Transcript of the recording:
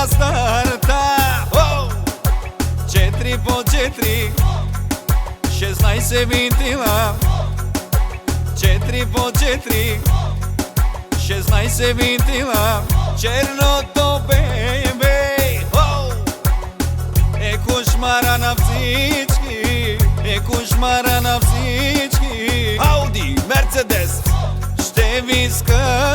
bastarda. Četiri po četiri, 16 se vintila. Četiri po četiri, 16 se vintila. Černo to bebe, e košmara na всички, e košmara na всички. Audi, Mercedes, ще ви скъпи.